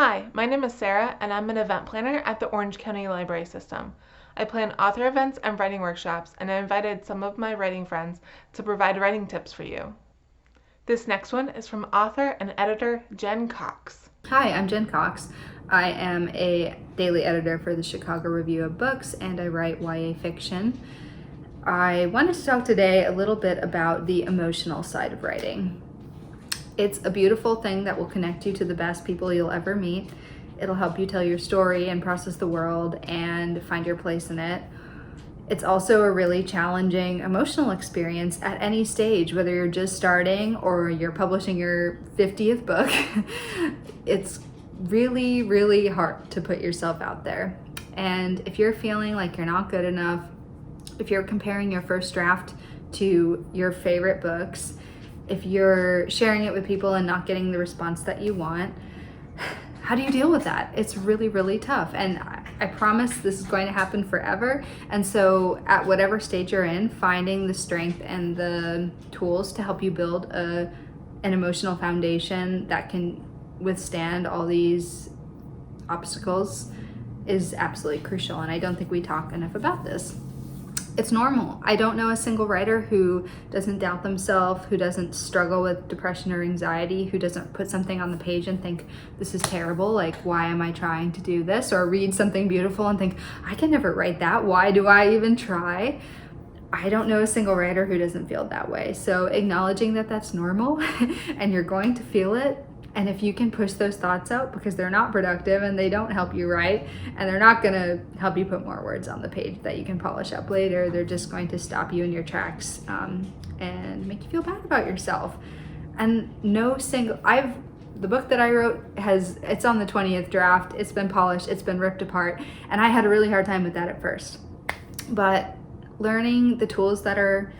Hi, my name is Sarah, and I'm an event planner at the Orange County Library System. I plan author events and writing workshops, and I invited some of my writing friends to provide writing tips for you. This next one is from author and editor Jen Cox. Hi, I'm Jen Cox. I am a daily editor for the Chicago Review of Books, and I write YA fiction. I wanted to talk today a little bit about the emotional side of writing. It's a beautiful thing that will connect you to the best people you'll ever meet. It'll help you tell your story and process the world and find your place in it. It's also a really challenging emotional experience at any stage, whether you're just starting or you're publishing your 50th book. It's really, really hard to put yourself out there. And if you're feeling like you're not good enough, if you're comparing your first draft to your favorite books, if you're sharing it with people and not getting the response that you want, how do you deal with that? It's really, really tough. And I promise this is going to happen forever. And so at whatever stage you're in, finding the strength and the tools to help you build an emotional foundation that can withstand all these obstacles is absolutely crucial. And I don't think we talk enough about this. It's normal. I don't know a single writer who doesn't doubt themselves, who doesn't struggle with depression or anxiety, who doesn't put something on the page and think, this is terrible, like, why am I trying to do this? Or read something beautiful and think, I can never write that. Why do I even try? I don't know a single writer who doesn't feel that way. So acknowledging that that's normal and you're going to feel it. And if you can push those thoughts out because they're not productive and they don't help you write and they're not going to help you put more words on the page that you can polish up later, they're just going to stop you in your tracks and make you feel bad about yourself. And the book that I wrote it's on the 20th draft, it's been polished, it's been ripped apart, and I had a really hard time with that at first. But learning the tools that are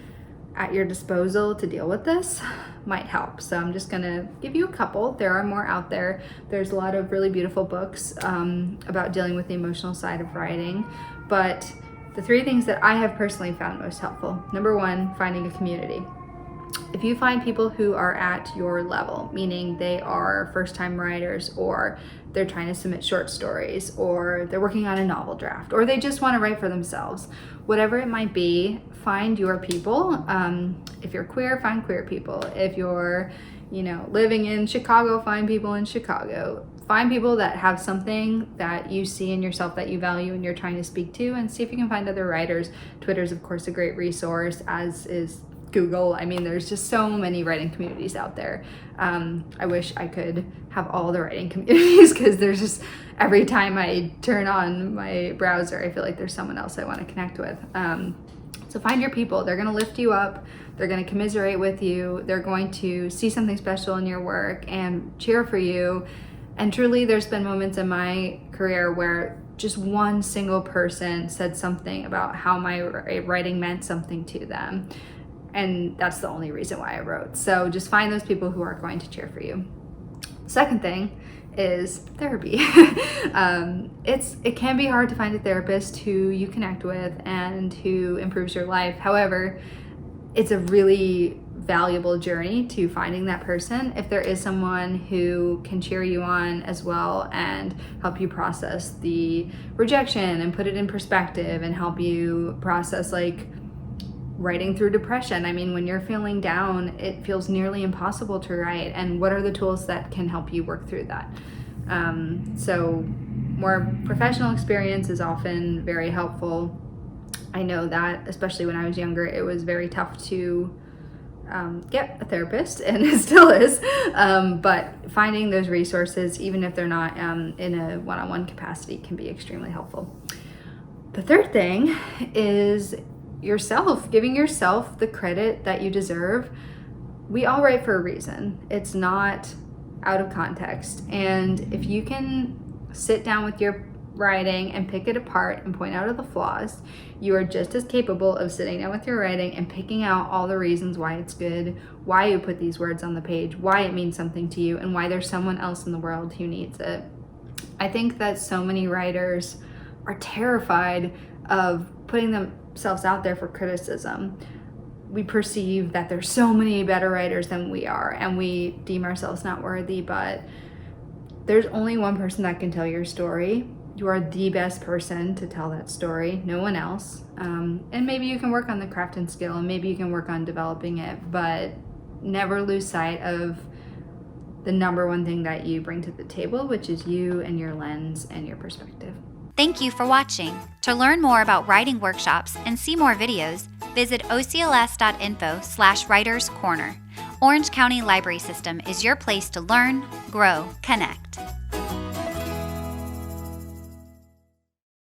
at your disposal to deal with this might help. So I'm just gonna give you a couple. There are more out there. There's a lot of really beautiful books about dealing with the emotional side of writing. But the three things that I have personally found most helpful. Number one, finding a community. If you find people who are at your level, meaning they are first-time writers, or they're trying to submit short stories, or they're working on a novel draft, or they just want to write for themselves, whatever it might be, find your people. If you're queer, find queer people. If you're, living in Chicago, find people in Chicago. Find people that have something that you see in yourself that you value and you're trying to speak to, and see if you can find other writers. Twitter's, of course, a great resource, as is Google. I mean, there's just so many writing communities out there. I wish I could have all the writing communities because there's just, every time I turn on my browser, I feel like there's someone else I want to connect with. So find your people. They're going to lift you up. They're going to commiserate with you. They're going to see something special in your work and cheer for you. And truly, there's been moments in my career where just one single person said something about how my writing meant something to them. And that's the only reason why I wrote. So just find those people who are going to cheer for you. Second thing is therapy. It can be hard to find a therapist who you connect with and who improves your life. However, it's a really valuable journey to finding that person. If there is someone who can cheer you on as well and help you process the rejection and put it in perspective and help you process, like, writing through depression. I mean, when you're feeling down, it feels nearly impossible to write. And what are the tools that can help you work through that? So more professional experience is often very helpful. I know that, especially when I was younger, it was very tough to get a therapist, and it still is. But finding those resources, even if they're not in a one-on-one capacity, can be extremely helpful. The third thing is yourself, giving yourself the credit that you deserve. We all write for a reason. It's not out of context. And if you can sit down with your writing and pick it apart and point out all the flaws, you are just as capable of sitting down with your writing and picking out all the reasons why it's good, why you put these words on the page, why it means something to you, and why there's someone else in the world who needs it. I think that so many writers are terrified of putting themselves out there for criticism. We perceive that there's so many better writers than we are, and we deem ourselves not worthy, but there's only one person that can tell your story. You are the best person to tell that story, no one else. And maybe you can work on the craft and skill, and maybe you can work on developing it, but never lose sight of the number one thing that you bring to the table, which is you and your lens and your perspective. Thank you for watching. To learn more about writing workshops and see more videos, visit OCLS.INFO/WRITERSCORNER. Orange County Library System is your place to learn, grow, connect.